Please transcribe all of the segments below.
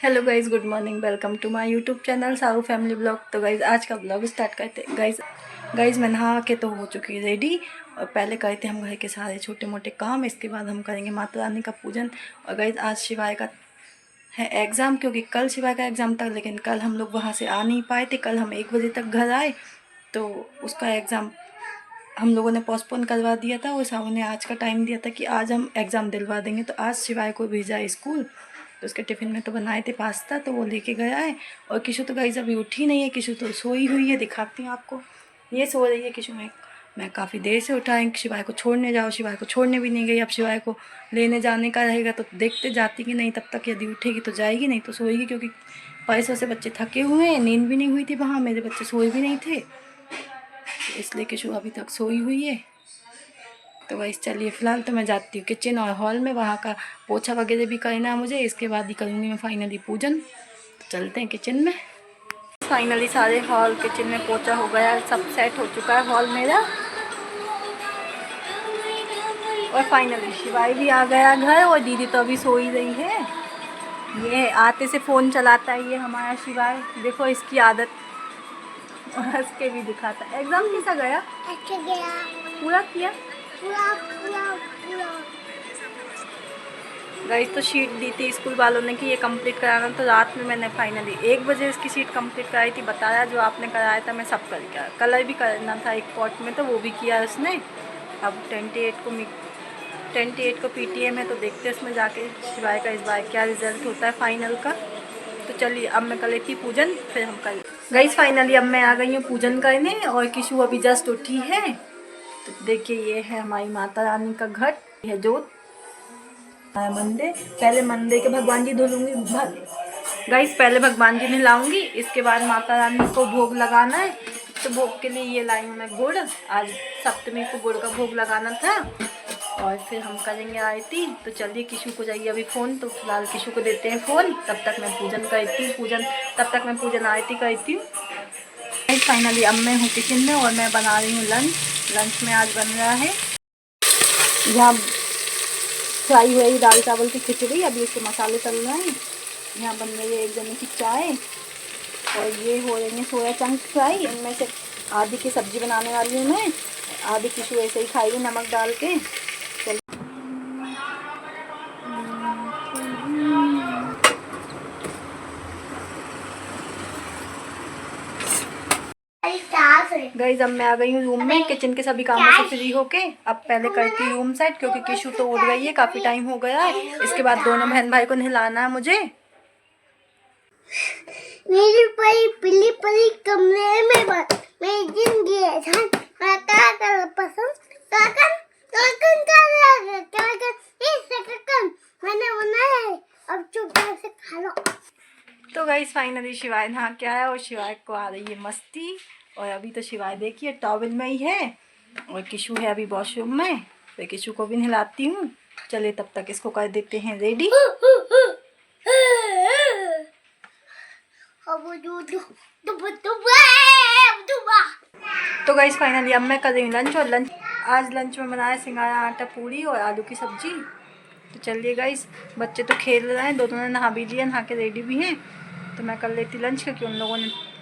Hello guys, good morning. Welcome to my YouTube channel Sahu family blog. तो guys आज का blog start करते हैं। गाइज़ मैं नहा के तो हो चुकी रेडी, और पहले करते हैं हम घर के सारे छोटे मोटे काम। इसके बाद हम करेंगे माता रानी का पूजन। और गाइज़ आज शिवाय का है एग्ज़ाम, क्योंकि कल शिवाय का एग्ज़ाम था, लेकिन कल हम लोग वहाँ से आ नहीं पाए थे। कल हम 1 बजे तक घर आए, तो उसका एग्ज़ाम हम लोगों ने पोस्टपोन करवा दिया था। और साहू ने आज का टाइम दिया था कि आज हम एग्ज़ाम दिलवा देंगे। तो आज शिवाय को भेजा स्कूल, तो उसके टिफ़िन में तो बनाए थे पास्ता, तो वो लेके गया है। और किशु तो गाइस अभी उठी नहीं है, किशु तो सोई हुई है। दिखाती हूँ आपको, ये सो रही है किशु। मैं काफ़ी देर से उठा है, शिवाय को छोड़ने जाओ, शिवाय को छोड़ने भी नहीं गई। अब शिवाय को लेने जाने का रहेगा तो देखते जाती कि नहीं, तब तक यदि उठेगी तो जाएगी, नहीं तो सोएगी। क्योंकि पैसों से बच्चे थके हुए हैं, नींद भी नहीं हुई थी वहाँ, मेरे बच्चे सोए भी नहीं थे, तो इसलिए किशु अभी तक सोई हुई है। तो वैसे चलिए फ़िलहाल तो मैं जाती हूँ किचन और हॉल में, वहाँ का पोछा वगैरह भी करना है मुझे। इसके बाद ही करूँगी मैं फाइनली पूजन। तो चलते हैं किचन में। फाइनली सारे हॉल किचन में पोछा हो गया, सब सेट हो चुका है हॉल मेरा। और फाइनली शिवाई भी आ गया घर, और दीदी तो अभी सो ही रही है। ये आते से फ़ोन चलाता है ये हमारा शिवाई, देखो इसकी आदत। और हंस के भी दिखाता है। एग्ज़ाम कैसा गया? अच्छा गया। पूरा किया? पूरा पूरा पूरा। गाइस तो शीट दी थी स्कूल वालों ने कि ये कंप्लीट कराना, तो रात में मैंने फाइनली 1 बजे इसकी शीट कंप्लीट कराई थी। बताया जो आपने कराया था मैं सब कर गया। कलर भी करना था एक पॉट में, तो वो भी किया उसने। अब 28 को पीटीएम है, तो देखते हैं उसमें जाके शिवाय का इस बार क्या रिज़ल्ट होता है फाइनल का। तो चलिए अब मैं कर लेती पूजन, फिर हम कर। गाइस फाइनली अब मैं आ गई हूँ पूजन करने, और किशु अभी जस्ट उठी है। तो देखिए ये है हमारी माता रानी का घट, है जोत मंदिर। पहले मंदिर के भगवान जी धुलूंगी। गाइस पहले भगवान जी नहलाऊंगी, इसके बाद माता रानी को भोग लगाना है। तो भोग के लिए ये लाई हूँ मैं गुड़। आज सप्तमी को गुड़ का भोग लगाना था, और फिर हम करेंगे आरती। तो चलिए किशु को चाहिए अभी फ़ोन, तो फिलहाल किशु को देते हैं फ़ोन। तब तक मैं पूजन करती हूँ, तब तक मैं पूजन आरती करती हूँ। फाइनली अब मैं हूँ किचन में, और मैं बना रही हूँ लंच में आज बन रहा है यहाँ फ्राई हुई दाल चावल की खिचड़ी। अभी इसके मसाले तल रहे हैं। यहाँ बन रही है एक जने की चाय, और ये हो रही है सोया चंक फ्राई। इनमें से आधी की सब्जी बनाने वाली हूँ मैं, आधी किशु ऐसे ही खाएगी नमक डाल के। गाइस अब मैं आ गई हूँ रूम में, किचन के सभी कामों से फ्री होके। अब पहले करती हूँ रूम सेट, क्योंकि किशु तो उठ गई है, काफ़ी टाइम हो गया है। इसके बाद दोनों बहन भाई को नहलाना है मुझे। मेरी परी पिली परी कमरे में मेरी जिंदगी है जान। मैं क्या कर पसंद काकन काकन काकन मैंने बनाया है, अब चुपचाप से खा लो। तो गाइस फाइनली शिवाय नहा के आया, और शिवाय को आ रही है मस्ती। और अभी तो शिवाय देखिए टॉवल में ही है, और किशु है अभी वॉशरूम में। तो किशु को भी नहलाती हूँ। चलिए तब तक इसको कर देते हैं रेडी। तो गाइस फाइनली अब मैं कर रही हूँ लंच, और आज लंच में बनाया सिंगारा आटा पूरी और आलू की सब्जी। तो चलिए गाइस, बच्चे तो खेल रहे हैं, दोनों ने नहा भी लिया, नहा के रेडी भी हैं। तो मैं कर लेती लंच, क्योंकि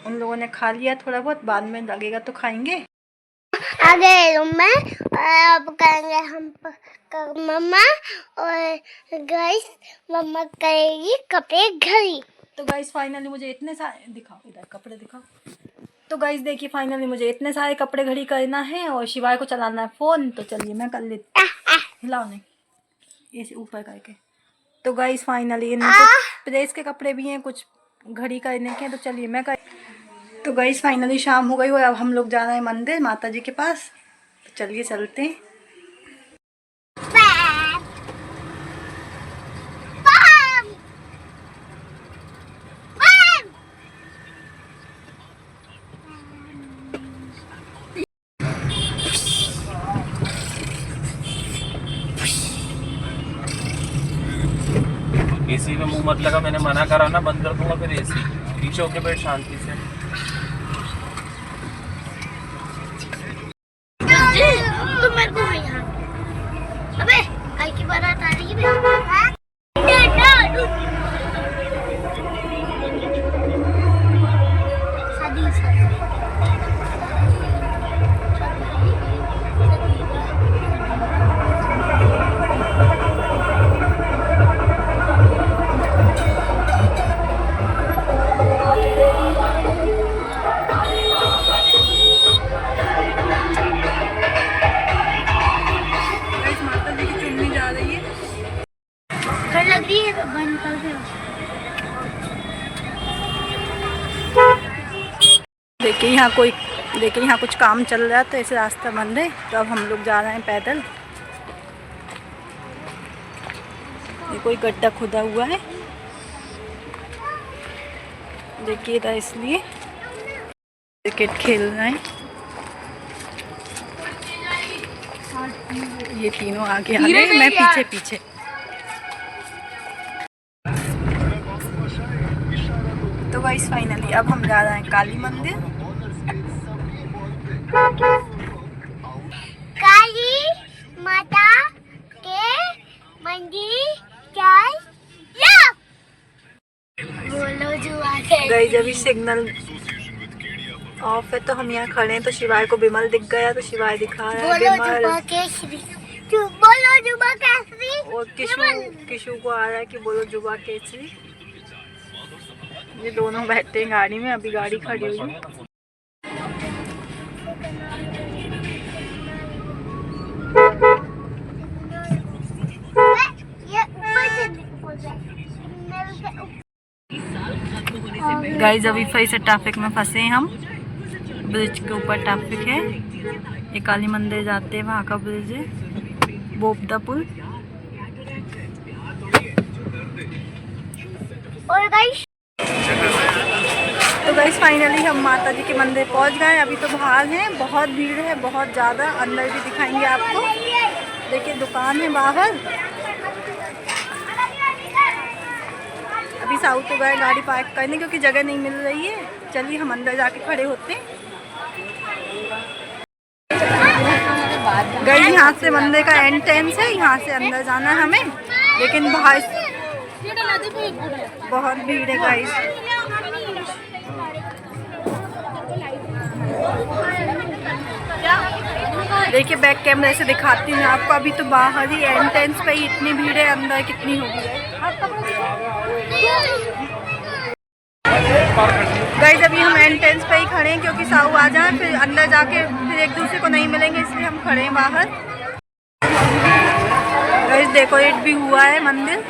उन लोगों ने खा लिया थोड़ा बहुत, बाद में लगेगा तो खाएंगे। आ गए रूम में, अब करेंगे हम मम्मा, और गाइस मम्मा करेगी कपड़े घड़ी। तो गाइस फाइनली मुझे इतने सारे दिखाओ, इधर कपड़े दिखाओ। तो गाइस देखिए फाइनली मुझे इतने सारे कपड़े घड़ी करना है, और शिवाय को चलाना है फ़ोन। तो चलिए मैं कर लेती, हिलाओ नहीं ऐसे ऊपर करके। तो गाइस फाइनली इनमें कुछ प्रेस के कपड़े भी हैं, कुछ घड़ी करने के। तो चलिए मैं कर। तो गाइस फाइनली शाम हो गई, और अब हम लोग जा रहे हैं मंदिर माता जी के पास। तो चलिए चलते हैं। एसी में मुंह मत लगा, मैंने मना करा ना, बंद कर दूंगा फिर एसी। पीछे होके बैठ शांति से। तुम मेरे को यहाँ अबे कल की बारात आ रही है। देखिए यहाँ कुछ काम चल रहा है तो ऐसे रास्ता बंद है, तो अब हम लोग जा रहे हैं पैदल। ये कोई गड्ढा खुदा हुआ है, देखिए था, इसलिए क्रिकेट खेल रहे हैं। ये तीनों आगे आगे, मैं पीछे पीछे। तो गाइस फाइनली अब हम जा रहे हैं काली मंदिर। काली माता के मंदिर बोलो जुआ के। गाइस अभी सिग्नल ऑफ है तो हम यहाँ खड़े हैं, तो शिवाय को बिमल दिख गया, तो शिवाय दिखा रहा है बोलो बिमल। जुआ केसरी, बोलो जुआ केसरी। और किशु को आ रहा है कि बोलो जुबा केसरी। ये दोनों बैठते हैं गाड़ी में, अभी गाड़ी खड़ी हुई है। गाइस अभी फिर से ट्रैफिक में फंसे हैं हम। ब्रिज के ऊपर ट्रैफिक है। ये काली मंदिर जाते हैं, वहाँ का ब्रिज है, बोपदा पुल। और गाइस तो गाइस फाइनली हम माता जी के मंदिर पहुँच गए। अभी तो बाहर हैं, बहुत भीड़ है, बहुत ज़्यादा। अंदर भी दिखाएंगे आपको। देखिए दुकान है बाहर। अभी साउथ तो गए गाड़ी पार्क करने क्योंकि जगह नहीं मिल रही है। चलिए हम अंदर जाके खड़े होते हैं। गाइस यहाँ से मंदिर का एंट्रेंस है, यहाँ से अंदर जाना है हमें, लेकिन बाहर बहुत भीड़ है गाइस। देखिए बैक कैमरे से दिखाती हूँ आपको। अभी तो बाहर ही एंट्रेंस पे ही इतनी भीड़ है, अंदर कितनी होगी गाइस। अभी हम एंट्रेंस पे ही खड़े हैं क्योंकि साहू आ जाए, फिर अंदर जाके फिर एक दूसरे को नहीं मिलेंगे, इसलिए हम खड़े हैं बाहर। गाइस डेकोरेट भी हुआ है मंदिर।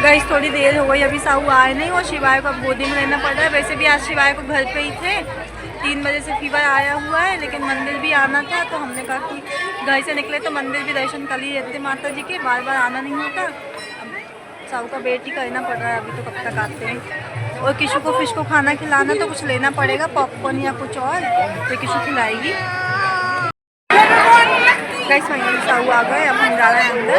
गाइस थोड़ी देर हो गई, अभी साहू आए नहीं और शिवाय को अब गोदी में लेना पड़ रहा है। वैसे भी आज शिवाय को घर पे ही थे, 3 बजे से फीवर आया हुआ है, लेकिन मंदिर भी आना था, तो हमने कहा कि घर से निकले तो मंदिर भी दर्शन कर ही लेते माता जी के, बार बार आना नहीं होता। साहू का वेट ही करना पड़ रहा है, अभी तो कब तक आते हैं। और किशु को फिश को खाना खिलाना, तो कुछ लेना पड़ेगा, पॉपकॉर्न या कुछ और, तो किशु खिलाएगी। गाइस फाइनली साहू आ गए, अब हम जा रहे हैं अंदर।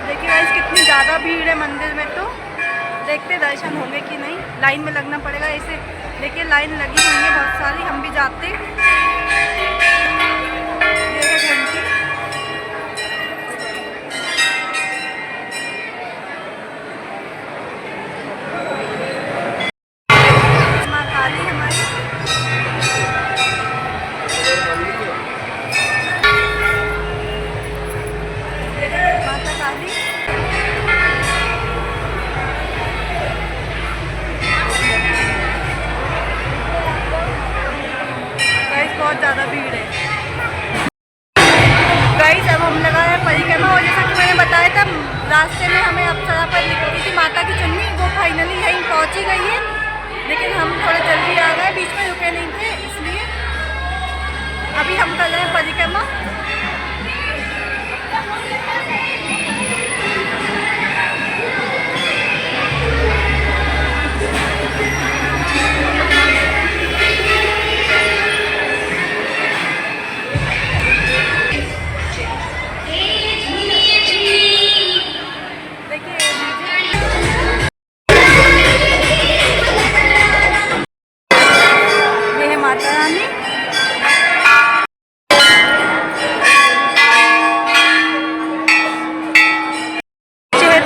देखिए गाइस कितनी ज़्यादा भीड़ है मंदिर में, तो देखते दर्शन होंगे कि नहीं। लाइन में लगना पड़ेगा ऐसे। देखिए लाइन लगी हुई है बहुत सारी, हम भी जाते हैं। माता काली हमारी, माता काली। बहुत ज़्यादा भीड़ है गाइस। अब हम लगा है परिक्रमा, और जैसा कि मैंने बताया था रास्ते में हमें अप्सरा पर निकली थी माता की चुन्नी, वो फाइनली यहीं पहुंच ही गई है, लेकिन हम थोड़ा जल्दी आ गए, बीच में रुके नहीं थे, इसलिए अभी हम कर रहे हैं परिक्रमा।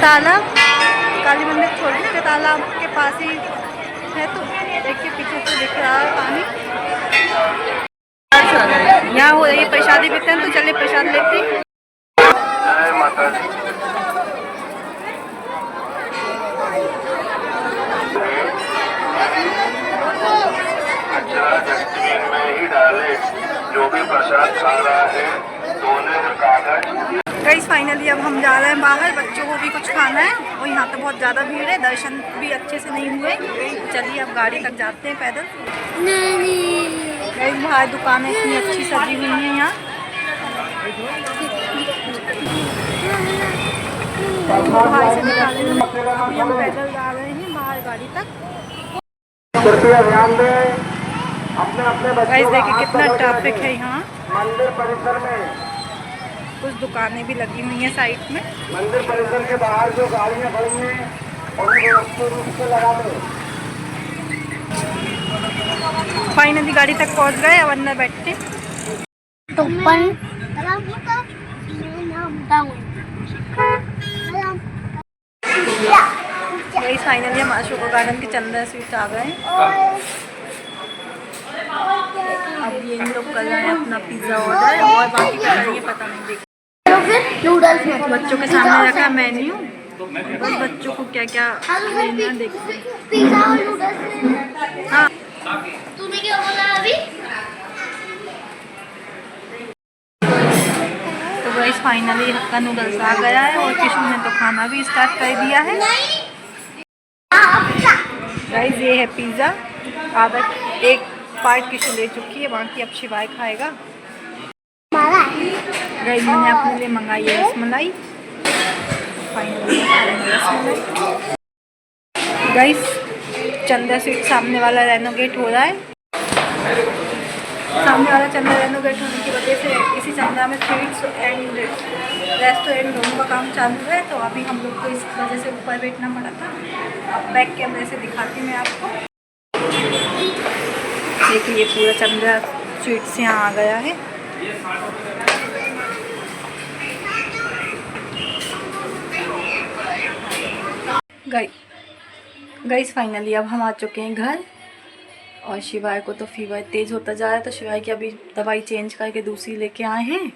तालाब, काली मंदिर छोटे से तालाब के पास ही है, तो देखिए पीछे से दिख रहा है पानी। यहाँ हो रही है प्रसादी वितरण, तो चलिए प्रसाद लेते हैं। डस्टबिन में ही डाले। जो भी प्रसाद खा रहा है धोने का कागज। गाइस फाइनली अब हम जा रहे हैं बाहर, बच्चों को भी कुछ खाना है और यहाँ तो बहुत ज़्यादा भीड़ है, दर्शन भी अच्छे से नहीं हुए। चलिए अब गाड़ी तक जाते हैं पैदल। गाइस बाहर दुकानें इतनी अच्छी सजी हुई हैं यहाँ। बाहर से निकाले अभी हम पैदल जा रहे हैं बाहर गाड़ी तक। कृपया ध्यान दें, अपने अपने गाइस देखिए कितना ट्रैफिक है यहाँ। मंदिर परिसर में, कुछ दुकानें भी लगी हुई हैं साइड में। मंदिर परिसर के बाहर जो गाड़ियां खड़ी हैं उन्हें व्यवस्थित रूप से लगा दें। फाइनली गाड़ी तक पहुँच गए, अब अंदर बैठते हैं। गाइस फाइनली हम अशोका गार्डन के चंदा स्वीट्स आ गए हैं। अब ये इन लोग कर रहे हैं अपना पिज़्ज़ा ऑर्डर और बाकी क्या करेंगे पता नहीं। देखिए नूडल्स में बच्चों के सामने रखा है मेन्यू, बस बच्चों को क्या क्या लेना देखते हैं। पिज़्ज़ा और नूडल्स। हाँ तूने क्या बोला अभी? तो गाइस फाइनली हक्का नूडल्स आ गया है और किशु ने तो खाना भी स्टार्ट कर दिया है। गाइस ये है पिज़्ज़ा, आधा एक पार्ट किशु ले चुकी है, बाकी अब शिवाय खाएगा। गाइस मैंने अपने लिए मंगाई है रसमलाई। फाइनली रसमलाई। गाइस चंदा स्वीट सामने वाला रेनोवेट हो रहा है। सामने वाला चंदा रेनोवेट होने की वजह से इसी चंदा में स्वीट्स एंड रेस्टोरेंट दोनों का काम चालू है, तो अभी हम लोग को इस वजह से ऊपर बैठना पड़ा था। अब बैक कैमरे से दिखाती मैं आपको। देखिए ये पूरा चंदा स्वीट्स यहाँ आ गया है। गाइस फाइनली अब हम आ चुके हैं घर और शिवाय को तो फीवर तेज़ होता जा रहा है, तो शिवाय की अभी दवाई चेंज करके दूसरी लेके आए हैं।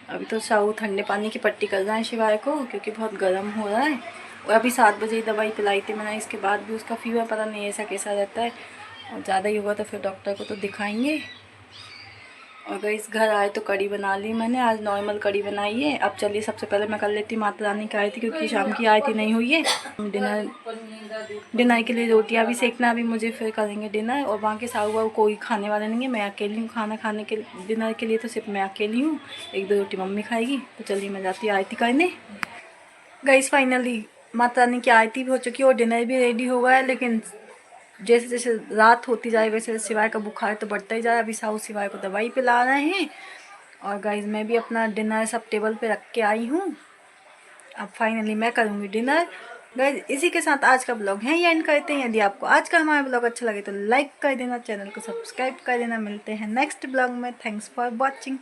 अभी तो साऊ ठंडे पानी की पट्टी कर रहे हैं शिवाय को, क्योंकि बहुत गर्म हो रहा है। और अभी 7 बजे ही दवाई पिलाई थी मैंने, इसके बाद भी उसका फीवर पता नहीं ऐसा कैसा रहता है, और ज़्यादा ही होगा तो फिर डॉक्टर को तो दिखाएंगे। और गाइस घर आए तो कड़ी बना ली मैंने, आज नॉर्मल कड़ी बनाई है। अब चलिए सबसे पहले मैं कर लेती माता रानी की आरती, क्योंकि शाम की आरती नहीं हुई है। डिनर के लिए रोटियां भी सेकना, अभी मुझे फिर करेंगे डिनर। और बाकी साहू बाबू कोई खाने वाला नहीं है, मैं अकेली हूँ खाना खाने के डिनर के लिए, तो सिर्फ मैं अकेली हूँ। 1-2 रोटी मम्मी खाएगी। तो चलिए मैं जाती हूँ आरती करने। गाइस फाइनली माता रानी की आरती भी हो चुकी है और डिनर भी रेडी हो गया है, लेकिन जैसे जैसे रात होती जाए वैसे शिवाय का बुखार तो बढ़ता ही जा रहा है। अभी साहू शिवाय को दवाई पिला रहे हैं। और गाइस मैं भी अपना डिनर सब टेबल पे रख के आई हूँ। अब फाइनली मैं करूँगी डिनर। गाइस इसी के साथ आज का ब्लॉग है ये एंड करते हैं। यदि आपको आज का हमारा ब्लॉग अच्छा लगे तो लाइक कर देना, चैनल को सब्सक्राइब कर देना। मिलते हैं नेक्स्ट ब्लॉग में। Thanks for watching.